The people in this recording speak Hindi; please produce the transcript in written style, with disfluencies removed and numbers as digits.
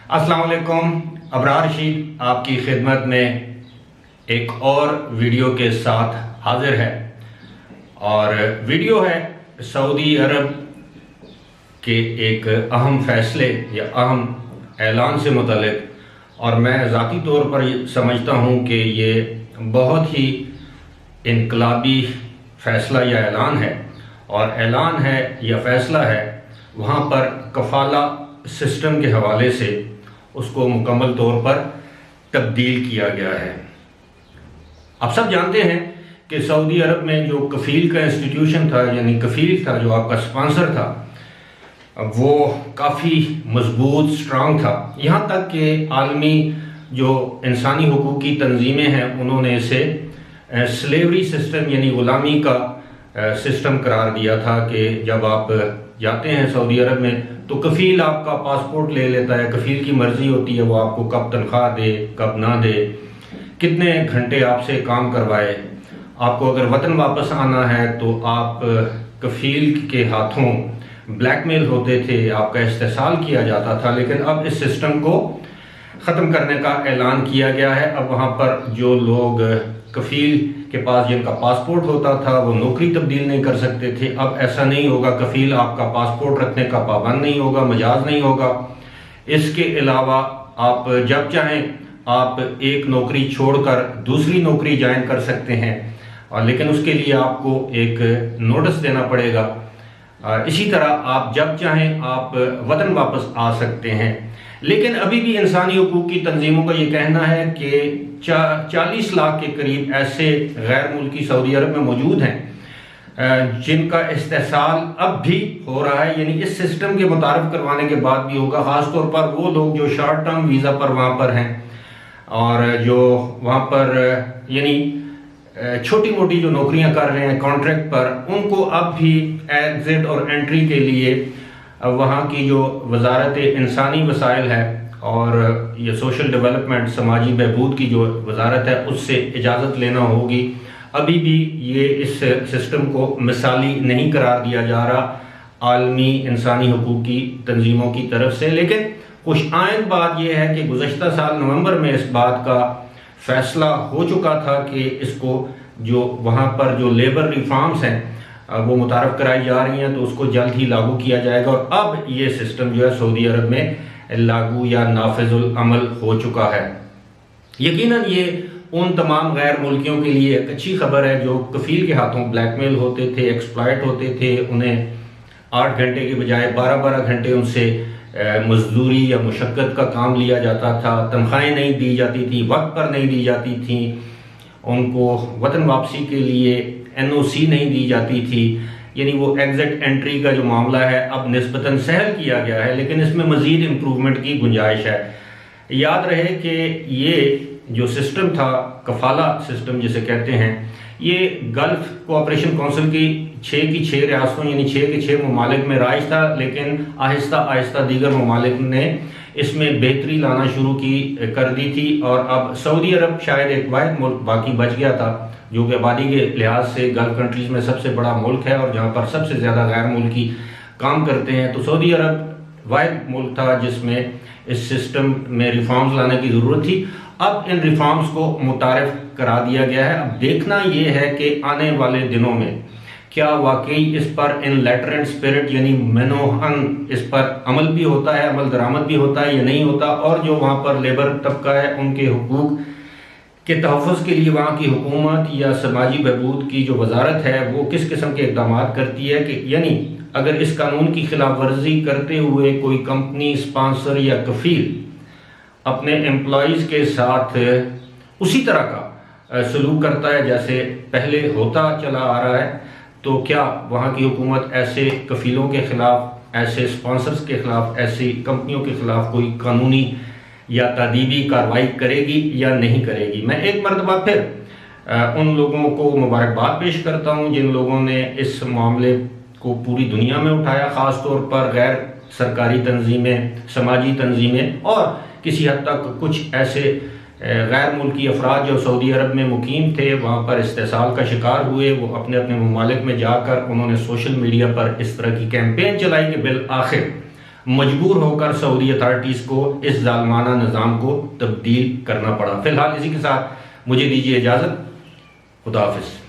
अस्सलाम वालेकुम। अबरार रशीद आपकी खिदमत में एक और वीडियो के साथ हाजिर है और वीडियो है सऊदी अरब के एक अहम फैसले या अहम ऐलान से मुतल्लिक। और मैं ज़ाती तौर पर समझता हूँ कि ये बहुत ही इनकलाबी फ़ैसला या ऐलान है। और ऐलान है या फ़ैसला है वहाँ पर कफ़ाला सिस्टम के हवाले से उसको मुकम्मल तौर पर तब्दील किया गया है। आप सब जानते हैं कि सऊदी अरब में जो कफ़ील का इंस्टीट्यूशन था, यानी कफ़ील था जो आपका स्पॉन्सर था, वो काफ़ी मजबूत स्ट्रांग था। यहाँ तक कि आलमी जो इंसानी हुकूक की तंजीमें हैं उन्होंने इसे स्लेवरी सिस्टम यानी ग़ुलामी का सिस्टम करार दिया था कि जब आप जाते हैं सऊदी अरब में तो कफ़ील आपका पासपोर्ट ले लेता है, कफ़ील की मर्ज़ी होती है वो आपको कब तनख्वाह दे कब ना दे, कितने घंटे आपसे काम करवाए। आपको अगर वतन वापस आना है तो आप कफ़ील के हाथों ब्लैकमेल होते थे, आपका इस्तेसाल किया जाता था। लेकिन अब इस सिस्टम को ख़त्म करने का ऐलान किया गया है। अब वहाँ पर जो लोग कफ़ील के पास जिनका पासपोर्ट होता था वो नौकरी तब्दील नहीं कर सकते थे, अब ऐसा नहीं होगा। कफ़ील आपका पासपोर्ट रखने का पाबंद नहीं होगा, मजाज नहीं होगा। इसके अलावा आप जब चाहें आप एक नौकरी छोड़कर दूसरी नौकरी ज्वाइन कर सकते हैं, और लेकिन उसके लिए आपको एक नोटिस देना पड़ेगा। इसी तरह आप जब चाहें आप वतन वापस आ सकते हैं। लेकिन अभी भी इंसानी हुकूक की तंजीमों का ये कहना है कि 40 लाख के करीब ऐसे गैर मुल्की सऊदी अरब में मौजूद हैं जिनका इस्तेसाल अब भी हो रहा है, यानी इस सिस्टम के मुतारफ करवाने के बाद भी होगा। ख़ासतौर पर वो लोग जो शॉर्ट टर्म वीज़ा पर वहाँ पर हैं और जो वहाँ पर यानी छोटी मोटी जो नौकरियाँ कर रहे हैं कॉन्ट्रैक्ट पर, उनको अब भी एग्ज़िट और एंट्री के लिए वहाँ की जो वजारत इंसानी वसाइल है और ये सोशल डेवलपमेंट समाजी बहबूद की जो वजारत है उससे इजाज़त लेना होगी। अभी भी ये इस सिस्टम को मिसाली नहीं करार दिया जा रहा आलमी इंसानी हुकूक की तंजीमों की तरफ से। लेकिन खुश आइंद बात यह है कि गुज़श्ता साल नवंबर में इस बात का फ़ैसला हो चुका था कि इसको जो वहाँ पर जो लेबर रिफॉर्म्स हैं वो मुतारफ़ कराई जा रही हैं तो उसको जल्द ही लागू किया जाएगा। और अब ये सिस्टम जो है सऊदी अरब में लागू या नाफिजुल अमल हो चुका है। यकीनन ये उन तमाम गैर मुल्कियों के लिए एक अच्छी खबर है जो कफ़ील के हाथों ब्लैकमेल होते थे, एक्सप्लॉइट होते थे। उन्हें 8 घंटे के बजाय 12-12 घंटे उनसे मजदूरी या मुशक्क़त का काम लिया जाता था, तनख्वाहें नहीं दी जाती थी, वक्त पर नहीं दी जाती थी, उनको वतन वापसी के लिए NOC नहीं दी जाती थी। यानी वो एग्ज़िट एंट्री का जो मामला है अब निस्बतन सहल किया गया है, लेकिन इसमें मज़ीद इम्प्रूवमेंट की गुंजाइश है। याद रहे कि ये जो सिस्टम था कफ़ाला सिस्टम जिसे कहते हैं, ये गल्फ़ कोऑपरेशन काउंसिल की 6 की 6 रियासतों यानी 6 के 6 ममालिक में राइज था। लेकिन आहिस्ता आहिस्ता दीगर ममालिक ने इसमें बेहतरी लाना शुरू कर दी थी और अब सऊदी अरब शायद एक वाहिद मुल्क बाकी बच गया था जो कि आबादी के लिहाज से गल्फ कंट्रीज़ में सबसे बड़ा मुल्क है और जहाँ पर सबसे ज़्यादा गैर मुल्की काम करते हैं। तो सऊदी अरब वाहिद मुल्क था जिसमें इस सिस्टम में रिफॉर्म्स लाने की ज़रूरत थी। अब इन रिफॉर्म्स को मुतारिफ करा दिया गया है। अब देखना ये है कि आने वाले दिनों में क्या वाकई इस पर इन लेटर एंड स्पिरिट यानी मनोहन इस पर अमल भी होता है, अमल दरामद भी होता है या नहीं होता, और जो वहाँ पर लेबर तबका है उनके हुकूक के तहफ़्फ़ुज़ के लिए वहाँ की हुकूमत या समाजी बहबूद की जो वजारत है वो किस किस्म के इक़दाम करती है। कि यानी अगर इस कानून की खिलाफ वर्जी करते हुए कोई कंपनी, स्पॉन्सर या कफ़ील अपने एम्प्लॉइज़ के साथ उसी तरह का सलूक करता है जैसे पहले होता चला आ रहा है, तो क्या वहाँ की हुकूमत ऐसे कफ़ीलों के ख़िलाफ़, ऐसे स्पॉन्सर्स के ख़िलाफ़, ऐसी कंपनियों के ख़िलाफ़ कोई कानूनी या तादीबी कार्रवाई करेगी या नहीं करेगी। मैं एक मरतबा फिर उन लोगों को मुबारकबाद पेश करता हूँ जिन लोगों ने इस मामले को पूरी दुनिया में उठाया, ख़ास तौर पर गैर सरकारी तंजीमें, समाजी तंजीमें और किसी हद तक कुछ ऐसे गैर मुल्की अफराद जो सऊदी अरब में मुकीम थे, वहाँ पर इस्तेसाल का शिकार हुए। वो अपने अपने ममालिक में जाकर उन्होंने सोशल मीडिया पर इस तरह की कैंपेन चलाई कि बिल आखिर मजबूर होकर सऊदी अथॉरिटीज़ को इस जालमाना निज़ाम को तब्दील करना पड़ा। फिलहाल इसी के साथ मुझे दीजिए इजाज़त। खुदा हाफिज़।